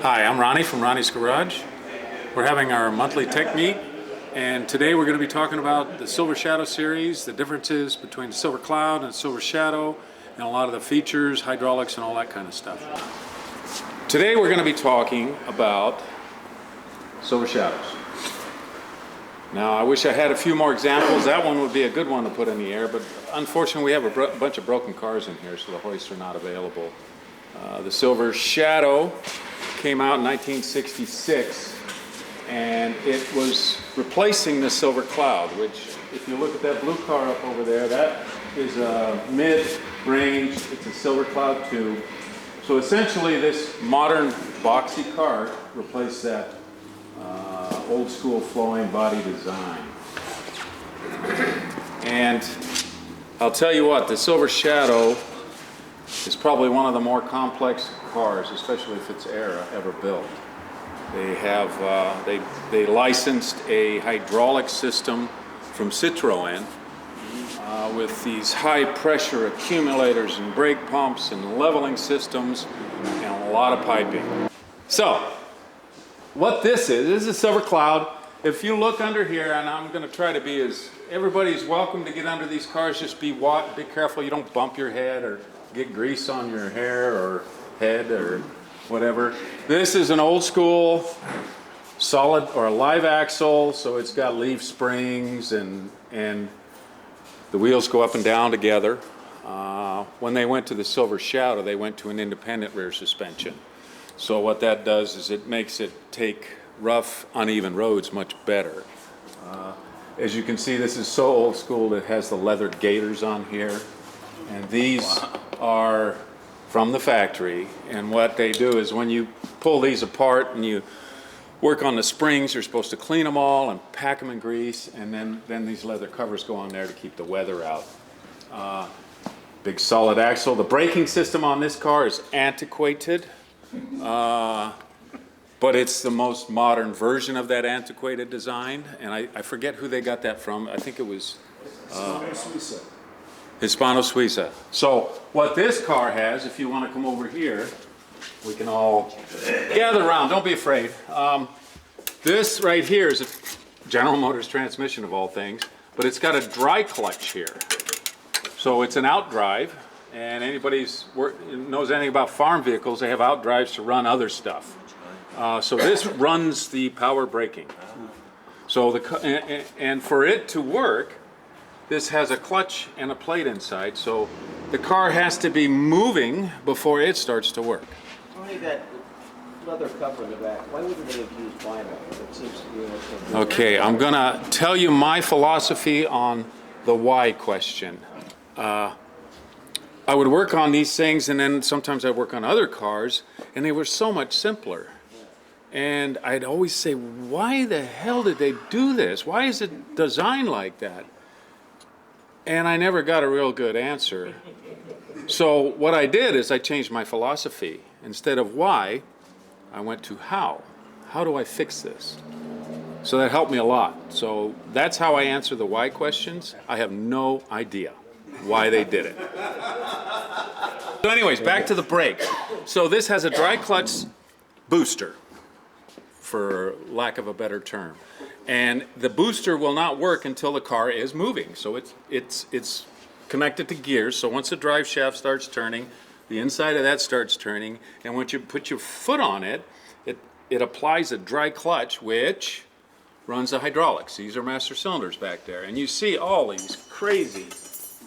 Hi, I'm Ronnie from Ronnie's Garage. We're having our monthly tech meet, and today we're going to be talking about the Silver Shadow series, the differences between the Silver Cloud and Silver Shadow, and a lot of the features, hydraulics, and all that kind of stuff. Today we're going to be talking about Silver Shadows. Now, I wish I had a few more examples. That one would be a good one to put in the air, but unfortunately we have a bunch of broken cars in here, so the hoists are not available. The Silver Shadow came out in 1966, and it was replacing the Silver Cloud, which, if you look at that blue car up over there, that is a mid-range. It's a Silver Cloud 2. So essentially this modern boxy car replaced that old school flowing body design. And I'll tell you what, the Silver Shadow is probably one of the more complex cars, especially if it's era, ever built. They have they licensed a hydraulic system from Citroën with these high pressure accumulators and brake pumps and leveling systems and a lot of piping. So what this is a Silver Cloud. If you look under here, and I'm going to try to be as, everybody's welcome to get under these cars, just be careful you don't bump your head or get grease on your hair or head or whatever. This is an old school solid or a live axle, so it's got leaf springs and the wheels go up and down together. When they went to the Silver Shadow, they went to an independent rear suspension. So what that does is it makes it take rough, uneven roads much better. As you can see, this is so old school, it has the leather gaiters on here. And these are from the factory, and what they do is when you pull these apart and you work on the springs, you're supposed to clean them all and pack them in grease, and then these leather covers go on there to keep the weather out. Big solid axle. The braking system on this car is antiquated, but it's the most modern version of that antiquated design, and I forget who they got that from. I think it was Hispano-Suiza. So what this car has, if you want to come over here, we can all gather around, don't be afraid. This right here is a General Motors transmission of all things, but it's got a dry clutch here. So it's an outdrive, and anybody knows anything about farm vehicles, they have outdrives to run other stuff. So this runs the power braking. So and for it to work, this has a clutch and a plate inside, so the car has to be moving before it starts to work. Tony, that leather cover in the back, why wouldn't they have used vinyl? It seems to be Okay, I'm gonna tell you my philosophy on the why question. I would work on these things, and then sometimes I'd work on other cars, and they were so much simpler. And I'd always say, why the hell did they do this? Why is it designed like that? And I never got a real good answer. So what I did is I changed my philosophy. Instead of why, I went to how. How do I fix this? So that helped me a lot. So that's how I answer the why questions. I have no idea why they did it. So anyways, back to the brakes. So this has a dry clutch booster, for lack of a better term. And the booster will not work until the car is moving. So it's connected to gears. So once the drive shaft starts turning, the inside of that starts turning, and once you put your foot on it, it applies a dry clutch, which runs the hydraulics. These are master cylinders back there. And you see all these crazy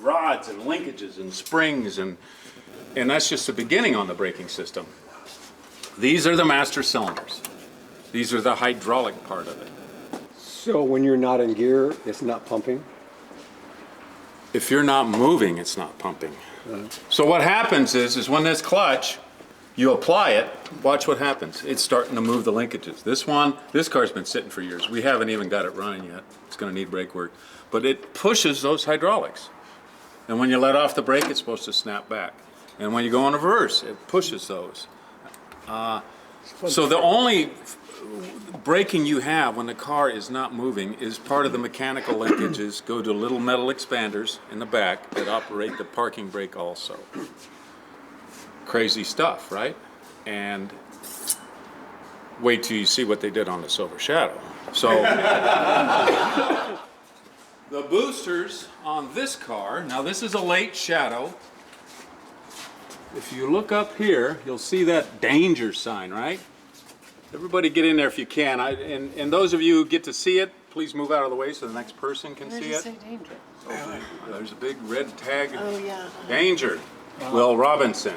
rods and linkages and springs, and that's just the beginning on the braking system. These are the master cylinders. These are the hydraulic part of it. So when you're not in gear, it's not pumping? If you're not moving, it's not pumping. So what happens is when this clutch, you apply it, watch what happens. It's starting to move the linkages. This car's been sitting for years. We haven't even got it running yet. It's going to need brake work. But it pushes those hydraulics. And when you let off the brake, it's supposed to snap back. And when you go in reverse, it pushes those. So the only braking you have when the car is not moving is part of the mechanical linkages go to little metal expanders in the back that operate the parking brake also. Crazy stuff, right? And wait till you see what they did on the Silver Shadow. So the boosters on this car, now this is a late Shadow. If you look up here, you'll see that danger sign, right? Everybody get in there if you can. And those of you who get to see it, please move out of the way so the next person can see it. Say danger. There's a big red tag. Oh, yeah. Danger. Will Robinson.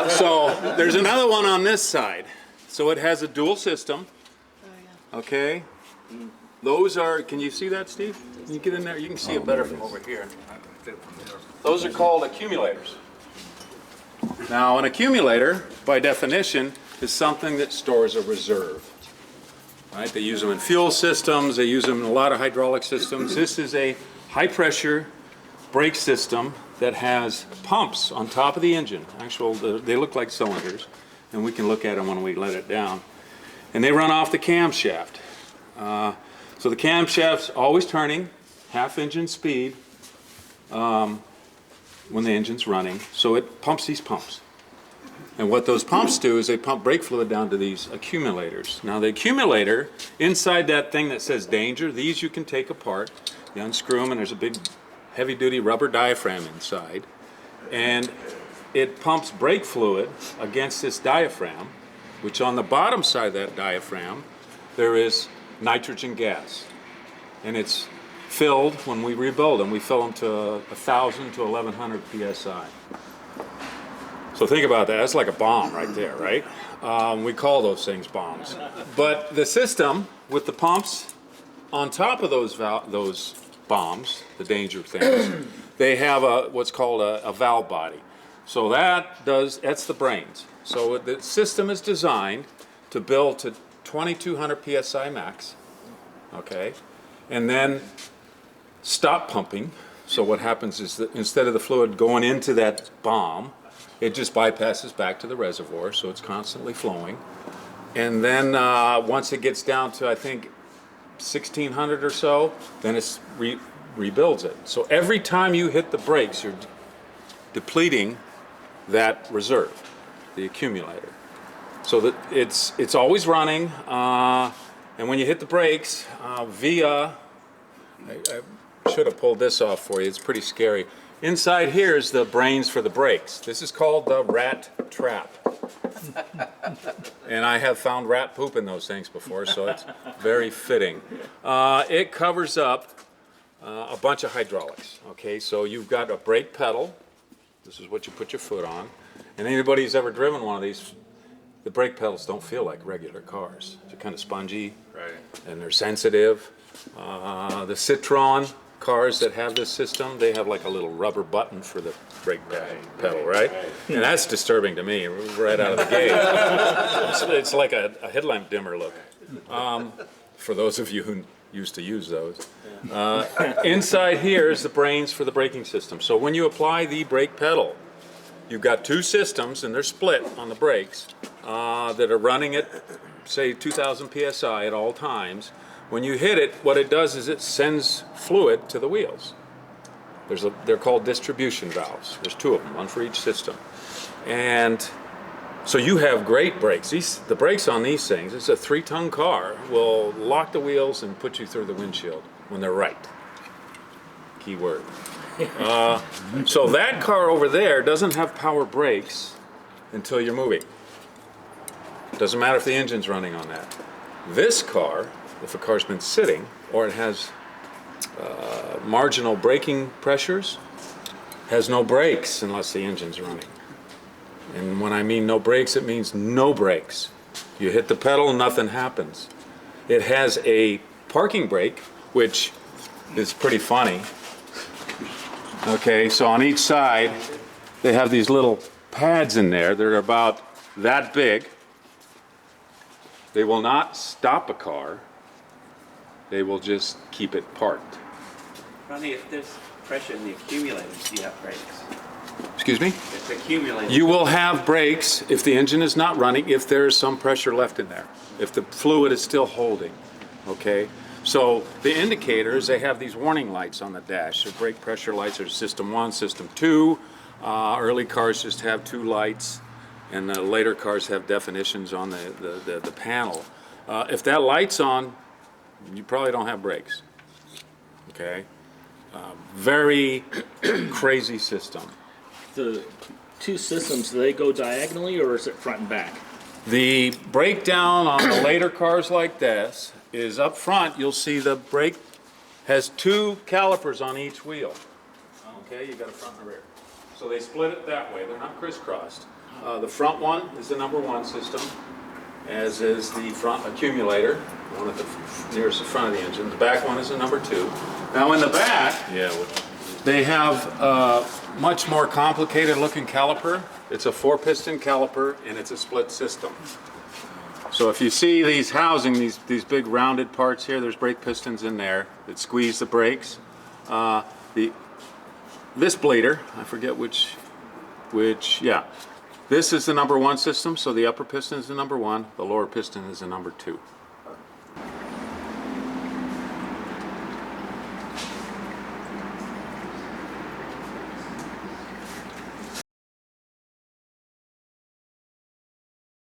So there's another one on this side. So it has a dual system. Oh, yeah. Okay. Those are, can you see that, Steve? Can you get in there? You can see it better from over here. Those are called accumulators. Now, an accumulator, by definition, is something that stores a reserve. Right? They use them in fuel systems. They use them in a lot of hydraulic systems. This is a high-pressure brake system that has pumps on top of the engine. Actually, they look like cylinders, and we can look at them when we let it down. And they run off the camshaft. So the camshaft's always turning, half engine speed, when the engine's running, so it pumps these pumps. And what those pumps do is they pump brake fluid down to these accumulators. Now the accumulator, inside that thing that says danger, these you can take apart. You unscrew them and there's a big heavy-duty rubber diaphragm inside. And it pumps brake fluid against this diaphragm, which on the bottom side of that diaphragm, there is nitrogen gas. And it's filled when we rebuild them. We fill them to 1,000 to 1,100 psi. So think about that. That's like a bomb right there, right? We call those things bombs. But the system with the pumps on top of those bombs, the danger things, they have what's called a valve body. So that's the brains. So the system is designed to build to 2,200 psi max, okay, and then stop pumping. So what happens is that instead of the fluid going into that bomb, it just bypasses back to the reservoir, so it's constantly flowing. And then once it gets down to, I think, 1,600 or so, then it rebuilds it. So every time you hit the brakes, you're depleting that reserve, the accumulator. So that it's always running, and when you hit the brakes, I should have pulled this off for you. It's pretty scary. Inside here is the brains for the brakes. This is called the rat trap. And I have found rat poop in those things before, so it's very fitting. It covers up a bunch of hydraulics. Okay, so you've got a brake pedal. This is what you put your foot on. And anybody who's ever driven one of these, the brake pedals don't feel like regular cars. They're kind of spongy, right, and they're sensitive. The Citroen cars that have this system, they have like a little rubber button for the brake pedal, right? And that's disturbing to me right out of the gate. It's like a headlamp dimmer look. For those of you who used to use those. Inside here is the brains for the braking system. So when you apply the brake pedal, you've got two systems, and they're split on the brakes, that are running at, say, 2,000 psi at all times. When you hit it, what it does is it sends fluid to the wheels. They're called distribution valves. There's two of them, one for each system. And so you have great brakes. The brakes on these things, it's a 3-ton car, will lock the wheels and put you through the windshield when they're right. Key word. So that car over there doesn't have power brakes until you're moving. Doesn't matter if the engine's running on that. This car, if a car's been sitting or it has marginal braking pressures, has no brakes unless the engine's running. And when I mean no brakes, it means no brakes. You hit the pedal, nothing happens. It has a parking brake, which is pretty funny. Okay, so on each side, they have these little pads in there that are about that big. They will not stop a car. They will just keep it parked. Ronnie, if there's pressure in the accumulators, do you have brakes? Excuse me? If the accumulators... You will have brakes if the engine is not running, if there is some pressure left in there, if the fluid is still holding, okay? So the indicators, they have these warning lights on the dash. They're brake pressure lights. There's system 1, system 2. Early cars just have 2 lights. and the later cars have definitions on the panel. If that light's on, you probably don't have brakes. Okay? Very crazy system. The two systems, do they go diagonally or is it front and back? The breakdown on the later cars like this is up front. You'll see the brake has two calipers on each wheel. Okay, you got a front and a rear. So they split it that way. They're not crisscrossed. The front one is the number one system, as is the front accumulator, the one at the nearest the front of the engine. The back one is the number two. Now in the back, they have a much more complicated looking caliper. It's a 4-piston caliper and it's a split system. So if you see these housing, these big rounded parts here, there's brake pistons in there that squeeze the brakes. This bleeder, I forget which, this is the number one system, so the upper piston is the number one, the lower piston is the number two.